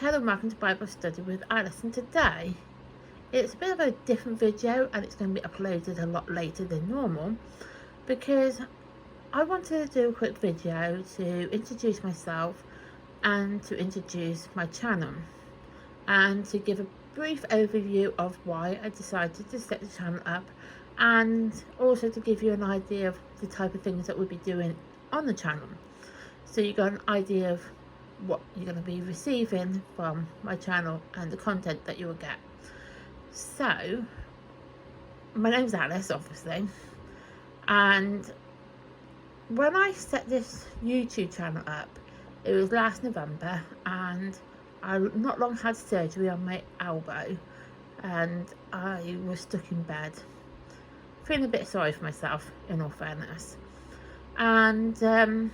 Hello and welcome to Bible Study with Alice, and today it's a bit of a different video and it's going to be uploaded a lot later than normal because I wanted to do a quick video to introduce myself and to introduce my channel and to give a brief overview of why I decided to set the channel up, and also to give you an idea of the type of things that we'll be doing on the channel, so you got an idea of what you're going to be receiving from my channel and the content that you will get. So my name's Alice, obviously, and when I set this YouTube channel up, it was last November, and I not long had surgery on my elbow and I was stuck in bed feeling a bit sorry for myself, in all fairness, and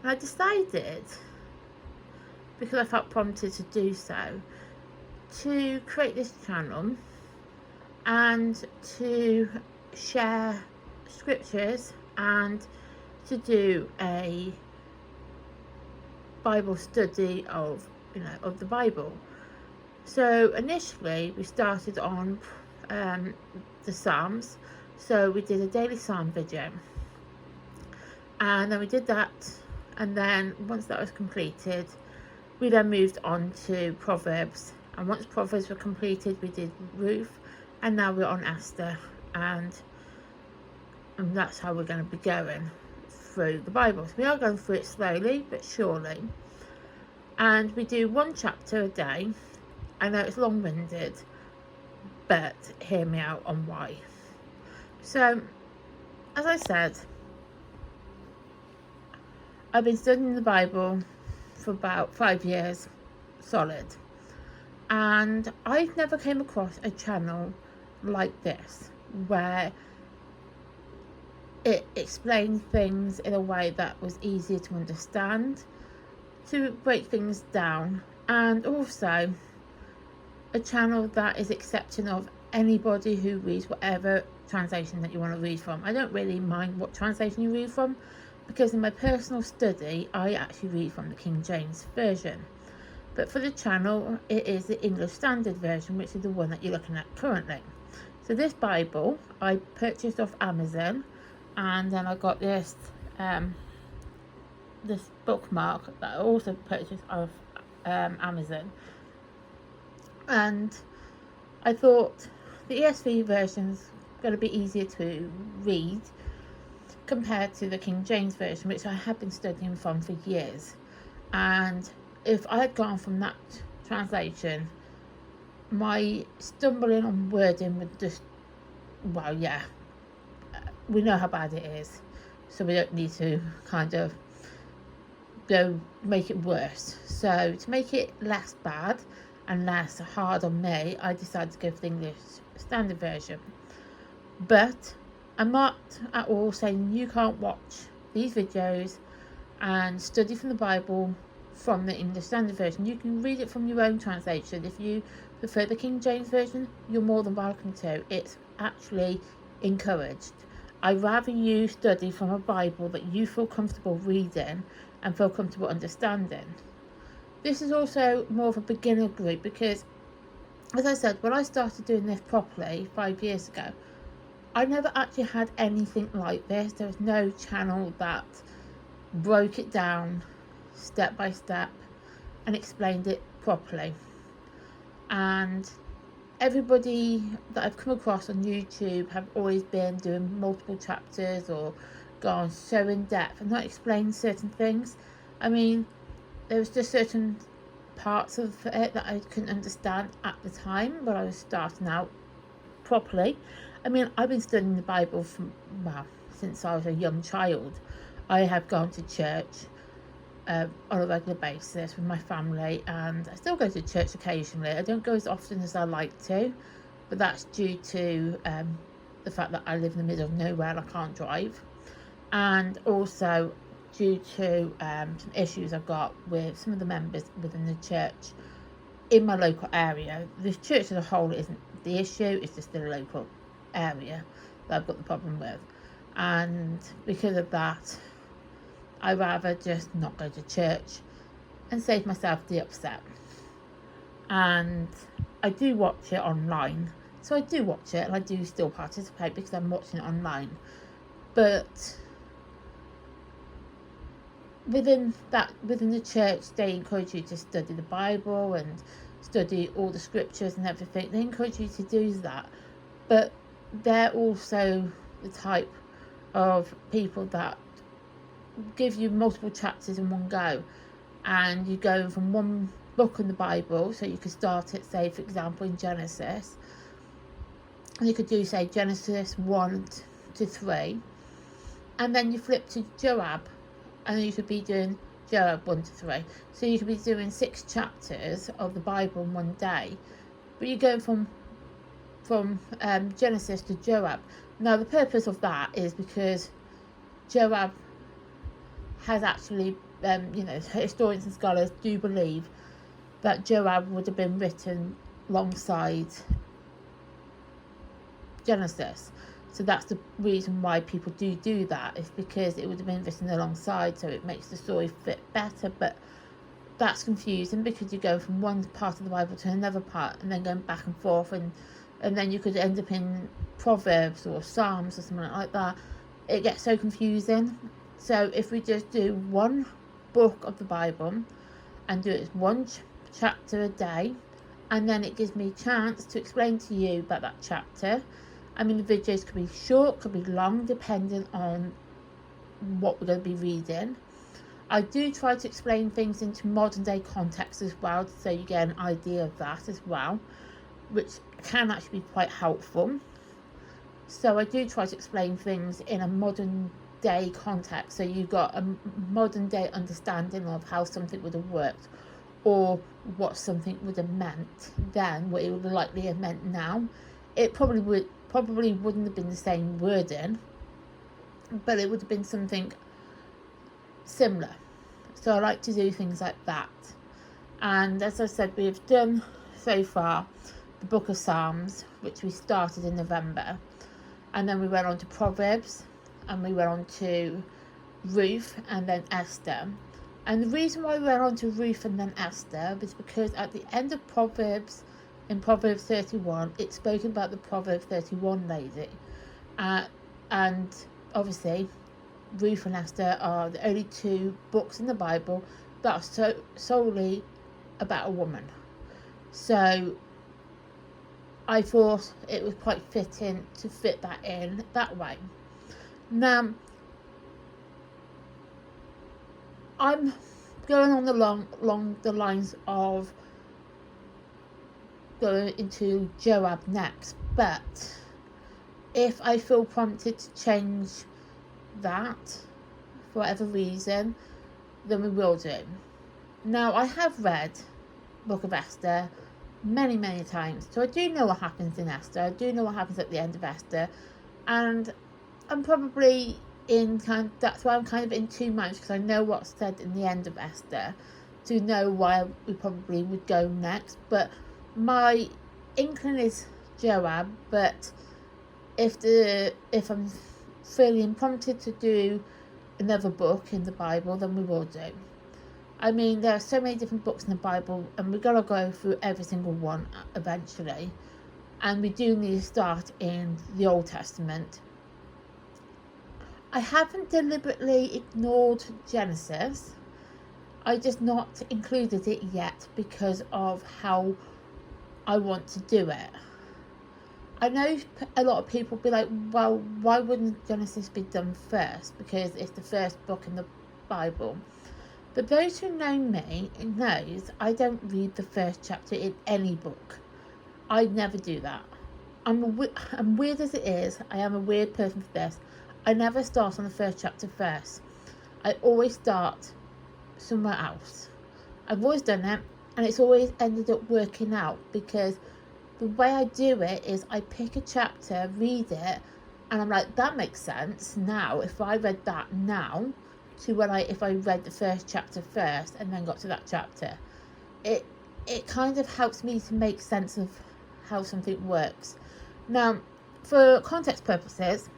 I decided, because I felt prompted to do so, to create this channel and to share scriptures and to do a Bible study of the Bible. So initially we started on the Psalms, so we did a daily Psalm video, and then we did that. And then once that was completed, we then moved on to Proverbs, and once Proverbs were completed, we did Ruth, and now we're on Esther, and that's how we're going to be going through the Bible. So we are going through it slowly but surely, and we do one chapter a day. I know it's long-winded, but hear me out on why. So, as I said, I've been studying the Bible for about 5 years solid, and I've never came across a channel like this where it explained things in a way that was easier to understand, to break things down, and also a channel that is accepting of anybody who reads whatever translation that you want to read from. I don't really mind what translation you read from, because in my personal study I actually read from the King James Version, but for the channel it is the English Standard Version, which is the one that you're looking at currently. So this Bible I purchased off Amazon, and then I got this this bookmark that I also purchased off Amazon, and I thought the ESV version's going to be easier to read compared to the King James Version, which I have been studying from for years. And if I had gone from that translation, my stumbling on wording would just, well, yeah, we know how bad it is, so we don't need to kind of go make it worse. So to make it less bad and less hard on me, I decided to go for the English Standard Version. But I'm not at all saying you can't watch these videos and study from the Bible from the English Standard Version. You can read it from your own translation. If you prefer the King James Version, you're more than welcome to. It's actually encouraged. I'd rather you study from a Bible that you feel comfortable reading and feel comfortable understanding. This is also more of a beginner group because, as I said, when I started doing this properly 5 years ago, I never actually had anything like this. There was no channel that broke it down step by step and explained it properly. And everybody that I've come across on YouTube have always been doing multiple chapters or gone so in depth and not explained certain things. I mean, there was just certain parts of it that I couldn't understand at the time when I was starting out properly. I mean, I've been studying the Bible since I was a young child. I have gone to church on a regular basis with my family, and I still go to church occasionally. I don't go as often as I like to, but that's due to the fact that I live in the middle of nowhere and I can't drive, and also due to some issues I've got with some of the members within the church in my local area. The church as a whole isn't the issue, it's just the local area that I've got the problem with, and because of that I'd rather just not go to church and save myself the upset. And I do watch it online. So I do watch it and I do still participate because I'm watching it online. But within the church, they encourage you to study the Bible and study all the scriptures and everything. They encourage you to do that. But they're also the type of people that give you multiple chapters in one go, and you go from one book in the Bible. So you could start it, say for example in Genesis, and you could do say Genesis 1 to 3, and then you flip to Joab, and then you could be doing Joab 1 to 3. So you could be doing 6 chapters of the Bible in one day, but you're going from Genesis to Joab. Now the purpose of that is because Joab has actually, historians and scholars do believe that Joab would have been written alongside Genesis. So that's the reason why people do that, is because it would have been written alongside, so it makes the story fit better. But that's confusing because you go from one part of the Bible to another part and then going back and forth, and then you could end up in Proverbs or Psalms or something like that. It gets so confusing. So if we just do one book of the Bible and do it as one chapter a day, and then it gives me a chance to explain to you about that chapter. I mean, the videos could be short, could be long, depending on what we're going to be reading. I do try to explain things into modern day context as well, so you get an idea of that as well, which can actually be quite helpful. So I do try to explain things in a modern day context, so you've got a modern day understanding of how something would have worked, or what something would have meant then, what it would likely have meant now. It probably wouldn't have been the same wording, but it would have been something similar. So I like to do things like that. And as I said, we've done so far the book of Psalms, which we started in November, and then we went on to Proverbs, and we went on to Ruth, and then Esther. And the reason why we went on to Ruth and then Esther was because at the end of Proverbs, in Proverbs 31, it's spoken about the Proverbs 31 lady. And obviously, Ruth and Esther are the only 2 books in the Bible that are solely about a woman. So I thought it was quite fitting to fit that in that way. Now, I'm going on along the lines of going into Joab next, but if I feel prompted to change that for whatever reason, then we will do. Now, I have read Book of Esther many times, so I do know what happens in Esther. I do know what happens at the end of Esther, and I'm probably that's why I'm kind of in 2 minds, because I know what's said in the end of Esther to know why we probably would go next. But my inkling is Joab, but if I'm feeling prompted to do another book in the Bible, then we will do. I mean, there are so many different books in the Bible, and we've got to go through every single one eventually. And we do need to start in the Old Testament. I haven't deliberately ignored Genesis. I just not included it yet because of how I want to do it. I know a lot of people be like, well, why wouldn't Genesis be done first? Because it's the first book in the Bible. But those who know me knows I don't read the first chapter in any book. I never do that. I'm weird as it is. I am a weird person for this. I never start on the first chapter first. I always start somewhere else. I've always done that, and it's always ended up working out, because the way I do it is I pick a chapter, read it, and I'm like, that makes sense now. If I read that now to if I read the first chapter first and then got to that chapter, it kind of helps me to make sense of how something works. Now, for context purposes,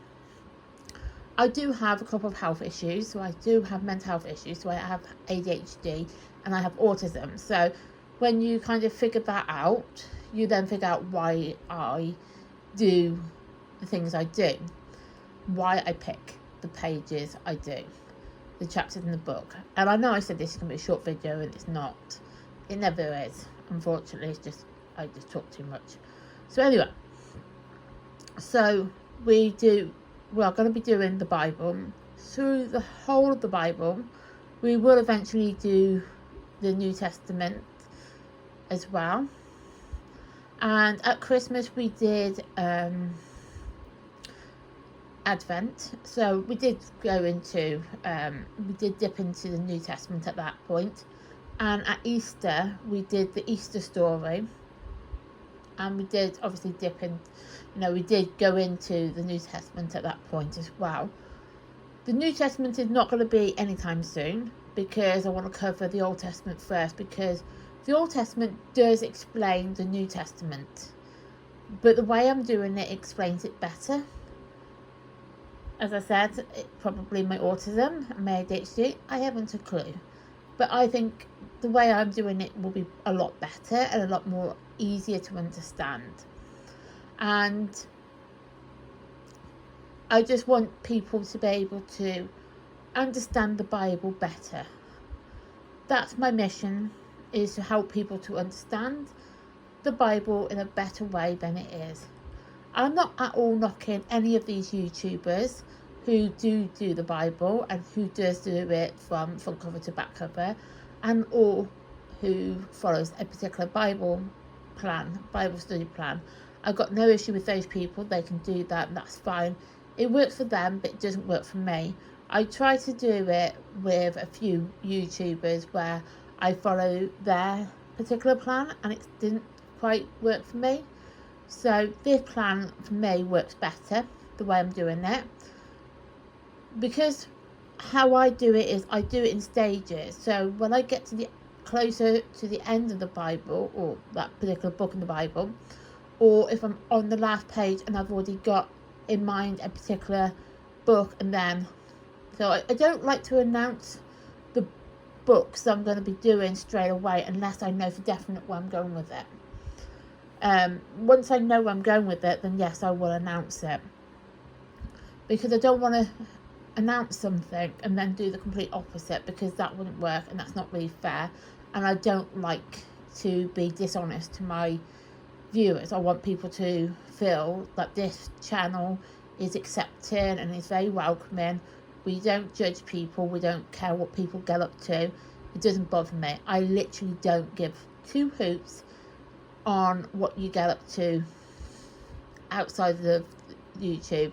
I do have a couple of health issues. So I do have mental health issues. So I have ADHD and I have autism. So when you kind of figure that out, you then figure out why I do the things I do, why I pick the pages I do, the chapters in the book. And I know I said this is going to be a short video, and it's not. It never is. Unfortunately, it's just I just talk too much. So anyway, so we are going to be doing the Bible through the whole of the Bible. We will eventually do the New Testament as well. And at Christmas we did Advent, so we did go into we did dip into the New Testament at that point. And at Easter we did the Easter story, and we did obviously dip in, we did go into the New Testament at that point as well. The New Testament is not going to be anytime soon, because I want to cover the Old Testament first, because the Old Testament does explain the New Testament, but the way I'm doing it explains it better. As I said, probably my autism and my ADHD, I haven't a clue. But I think the way I'm doing it will be a lot better and a lot more easier to understand. And I just want people to be able to understand the Bible better. That's my mission, is to help people to understand the Bible in a better way than it is. I'm not at all knocking any of these YouTubers who do the Bible and who does do it from front cover to back cover, and or who follows a particular Bible study plan. I've got no issue with those people. They can do that, and that's fine. It works for them, but it doesn't work for me. I try to do it with a few YouTubers where I follow their particular plan, and it didn't quite work for me. So this plan for me works better, the way I'm doing it, because how I do it is I do it in stages. So when I get to the closer to the end of the Bible, or that particular book in the Bible, or if I'm on the last page and I've already got in mind a particular book, and then so I don't like to announce the books I'm going to be doing straight away unless I know for definite where I'm going with it. Once I know where I'm going with it, then yes, I will announce it, because I don't want to announce something and then do the complete opposite, because that wouldn't work and that's not really fair, and I don't like to be dishonest to my viewers. I want people to feel that this channel is accepting and is very welcoming. We don't judge people, we don't care what people get up to. It doesn't bother me. I literally don't give two hoots on what you get up to outside of YouTube.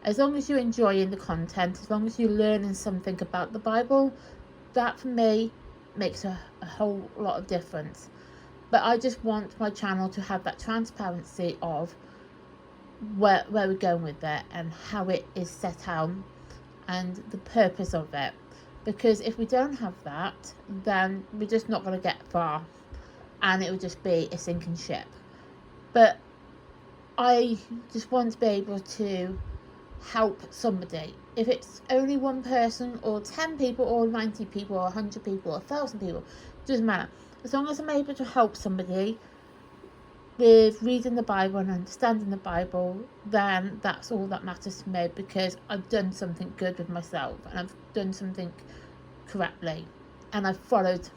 As long as you're enjoying the content, as long as you're learning something about the Bible, that for me makes a whole lot of difference. But I just want my channel to have that transparency of where we're going with it and how it is set out and the purpose of it. Because if we don't have that, then we're just not going to get far, and it would just be a sinking ship. But I just want to be able to help somebody. If it's only one person or 10 people or 90 people or 100 people or 1,000 people, doesn't matter. As long as I'm able to help somebody with reading the Bible and understanding the Bible, then that's all that matters to me, because I've done something good with myself and I've done something correctly, and I've followed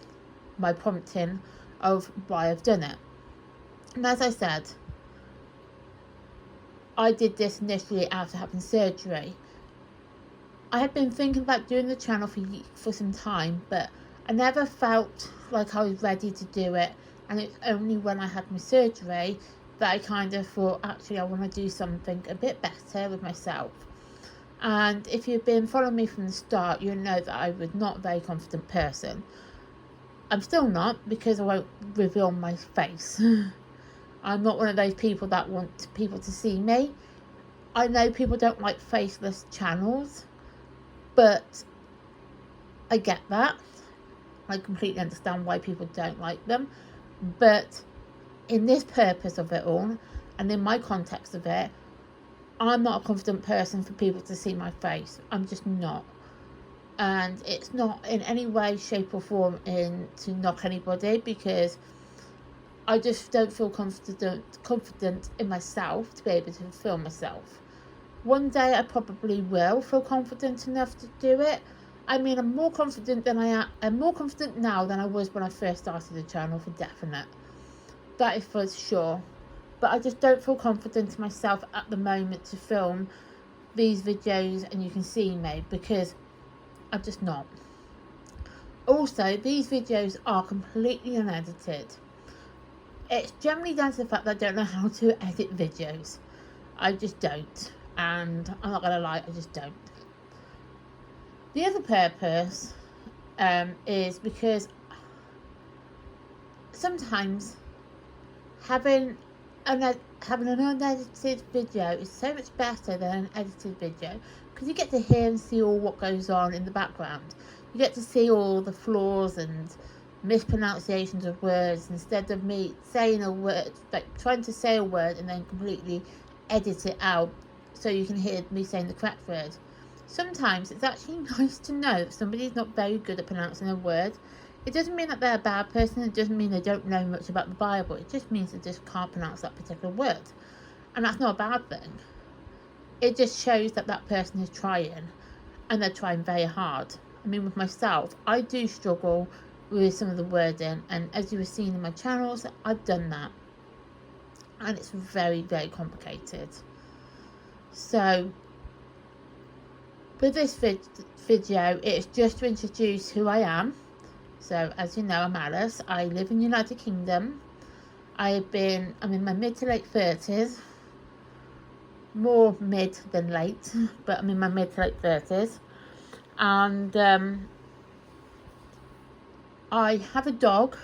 my prompting of why I've done it. And as I said, I did this initially after having surgery. I had been thinking about doing the channel for some time, but I never felt like I was ready to do it, and it's only when I had my surgery that I kind of thought, actually I want to do something a bit better with myself. And if you've been following me from the start, you know that I was not a very confident person. I'm still not, because I won't reveal my face. I'm not one of those people that want people to see me. I know people don't like faceless channels, but I get that. I completely understand why people don't like them. But in this purpose of it all, and in my context of it, I'm not a confident person for people to see my face. I'm just not. And it's not in any way, shape or form to knock anybody, because I just don't feel confident in myself to be able to film myself. One day I probably will feel confident enough to do it. I mean, I'm more confident now than I was when I first started the channel, for definite. That is for sure. But I just don't feel confident in myself at the moment to film these videos and you can see me, because I'm just not. Also, these videos are completely unedited. It's generally down to the fact that I don't know how to edit videos. I just don't. And I'm not going to lie, I just don't. The other purpose is because sometimes having an unedited video is so much better than an edited video, because you get to hear and see all what goes on in the background. You get to see all the flaws and mispronunciations of words, instead of me saying a word, like trying to say a word and then completely edit it out so you can hear me saying the correct word. Sometimes it's actually nice to know that somebody's not very good at pronouncing a word. It doesn't mean that they're a bad person. It doesn't mean they don't know much about the Bible. It just means they just can't pronounce that particular word. And that's not a bad thing. It just shows that that person is trying, and they're trying very hard. I mean, with myself, I do struggle with some of the wording, and as you were seeing in my channels, I've done that. And it's very, very complicated. So, with this video, it's just to introduce who I am. So, as you know, I'm Alice. I live in the United Kingdom. I'm in my mid to late 30s. More mid than late, but I'm in my mid to late 30s. And I have a dog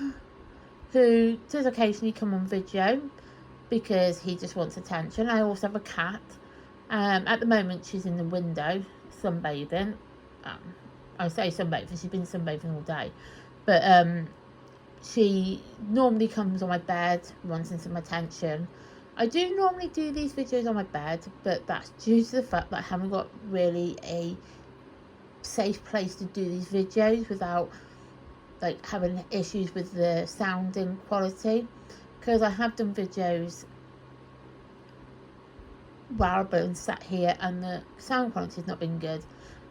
who does occasionally come on video because he just wants attention. I also have a cat. At the moment, she's in the window sunbathing. I say sunbathing, she's been sunbathing all day. But she normally comes on my bed, wants some attention. I do normally do these videos on my bed, but that's due to the fact that I haven't got really a safe place to do these videos without like having issues with the sounding quality, because I have done videos where I've been sat here and the sound quality has not been good,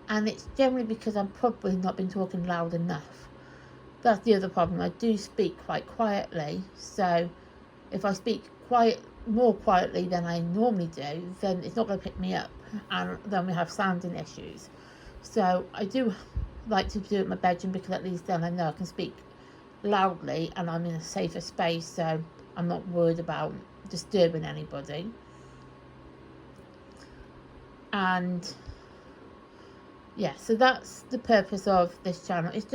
and it's generally because I've probably not been talking loud enough. That's the other problem. I do speak quite quietly, so if I speak more quietly than I normally do, then it's not going to pick me up, and then we have sounding issues. So I do like to do it in my bedroom, because at least then I know I can speak loudly and I'm in a safer space, so I'm not worried about disturbing anybody. And yeah, so that's the purpose of this channel. It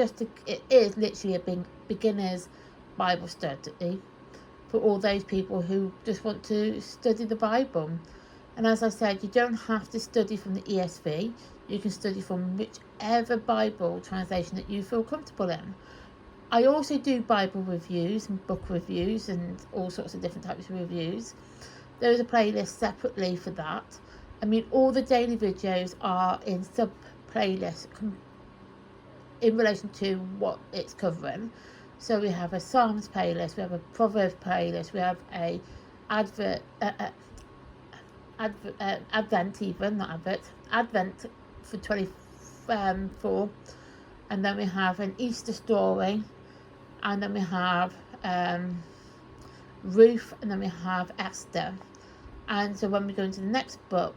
is literally a beginner's Bible study for all those people who just want to study the Bible. And as I said, you don't have to study from the ESV. You can study from whichever Bible translation that you feel comfortable in. I also do Bible reviews and book reviews and all sorts of different types of reviews. There is a playlist separately for that. I mean, all the daily videos are in sub-playlists in relation to what it's covering. So we have a Psalms playlist, we have a Proverbs playlist, we have a Advent for 24, and then we have an Easter story, and then we have Ruth, and then we have Esther. And so when we go into the next book,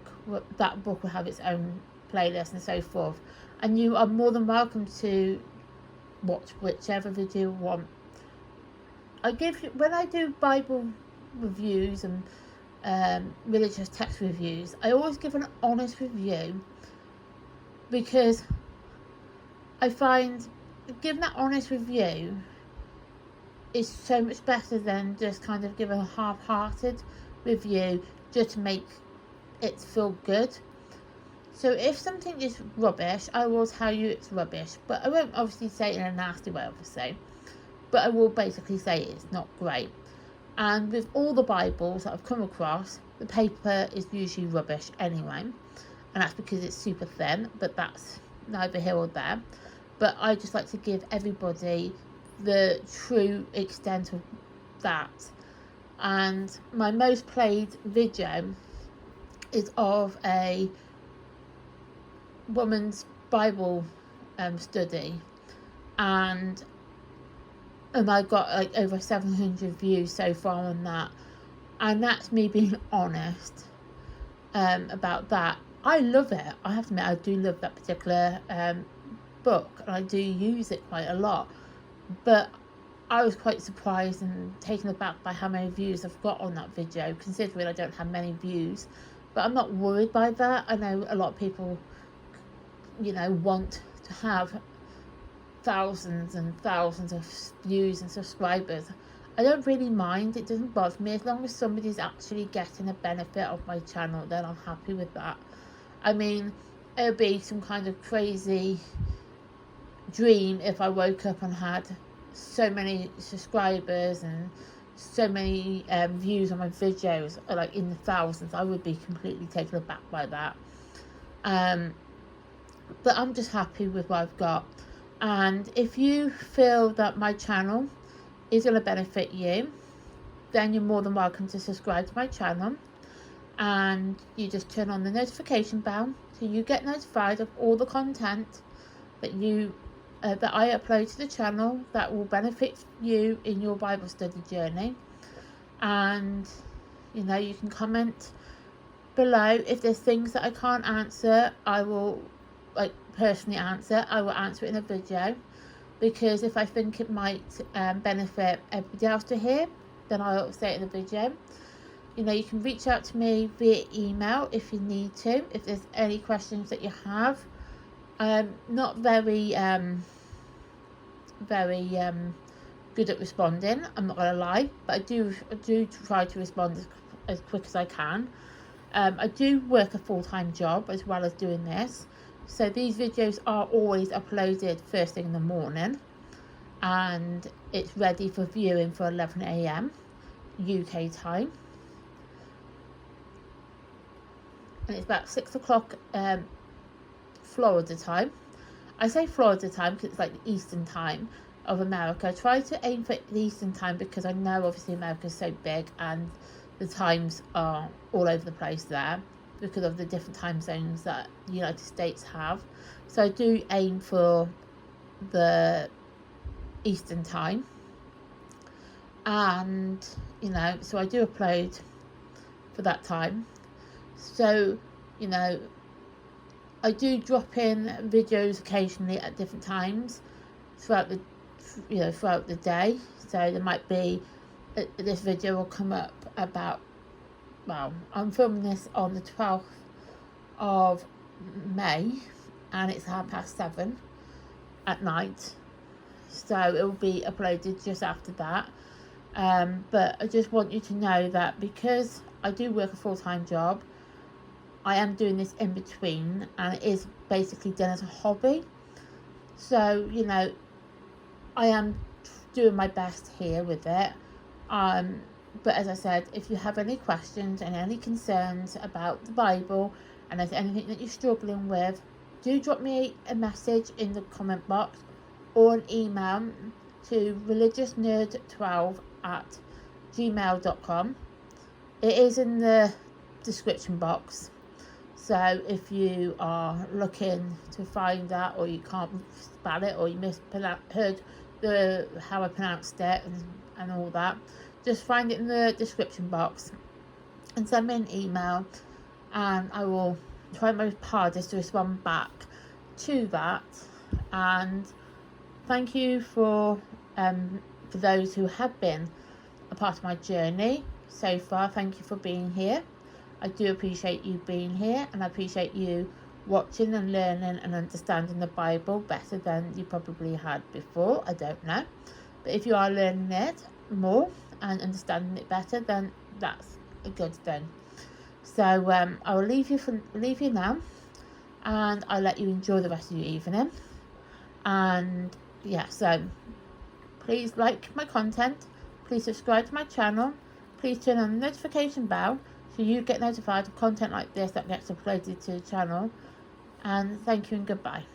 that book will have its own playlist and so forth. And you are more than welcome to watch whichever video you want. When I do Bible reviews and religious text reviews, I always give an honest review, because I find giving that honest review is so much better than just kind of giving a half-hearted review just to make it feel good. So if something is rubbish, I will tell you it's rubbish, but I won't obviously say it in a nasty way, obviously, but I will basically say it's not great. And with all the Bibles that I've come across, The paper is usually rubbish anyway, and that's because it's super thin, but that's neither here or there. But I just like to give everybody the true extent of that. And my most played video is of a woman's Bible study, and I got like over 700 views so far on that, and that's me being honest about that. I love it. I have to admit, I do love that particular book, and I do use it quite a lot, but I was quite surprised and taken aback by how many views I've got on that video, considering I don't have many views. But I'm not worried by that. I know a lot of people, want to have thousands and thousands of views and subscribers. I don't really mind. It doesn't bother me. As long as somebody's actually getting a benefit of my channel, then I'm happy with that. I mean, it would be some kind of crazy dream if I woke up and had so many subscribers and so many views on my videos, like in the thousands. I would be completely taken aback by that. But I'm just happy with what I've got. And if you feel that my channel is going to benefit you, then you're more than welcome to subscribe to my channel, and you just turn on the notification bell so you get notified of all the content that I upload to the channel that will benefit you in your Bible study journey. And you can comment below. If there's things that I can't answer, I will personally answer. I will answer it in a video, because if I think it might benefit everybody else to hear, then I'll say it in the video. You can reach out to me via email if you need to, if there's any questions that you have. Not very good at responding, I'm not gonna lie, but I do try to respond as quick as I can. I do work a full-time job as well as doing this, so these videos are always uploaded first thing in the morning, and it's ready for viewing for 11 AM UK time, and it's about 6 o'clock Florida time. I say Florida time because it's like the Eastern time of America. I try to aim for the Eastern time because I know obviously America is so big and the times are all over the place there because of the different time zones that the United States have. So I do aim for the Eastern time, and so I do upload for that time. So I do drop in videos occasionally at different times throughout the day. So there might be this video will come up about, I'm filming this on the 12th of May and it's 7:30 at night, so it will be uploaded just after that. But I just want you to know that because I do work a full-time job, I am doing this in between, and it is basically done as a hobby. So I am doing my best here with it. But as I said, if you have any questions and any concerns about the Bible, and there's anything that you're struggling with, do drop me a message in the comment box or an email to religiousnerd12@gmail.com. It is in the description box, so if you are looking to find that, or you can't spell it, or you heard how I pronounced it and all that, just find it in the description box and send me an email, and I will try my hardest to respond back to that. And thank you for those who have been a part of my journey so far. Thank you for being here. I do appreciate you being here, and I appreciate you watching and learning and understanding the Bible better than you probably had before. I don't know, but if you are learning it more and understanding it better, then that's a good thing. So I will leave you now, and I'll let you enjoy the rest of your evening. And so please like my content, please subscribe to my channel, please turn on the notification bell so you get notified of content like this that gets uploaded to the channel. And thank you and goodbye.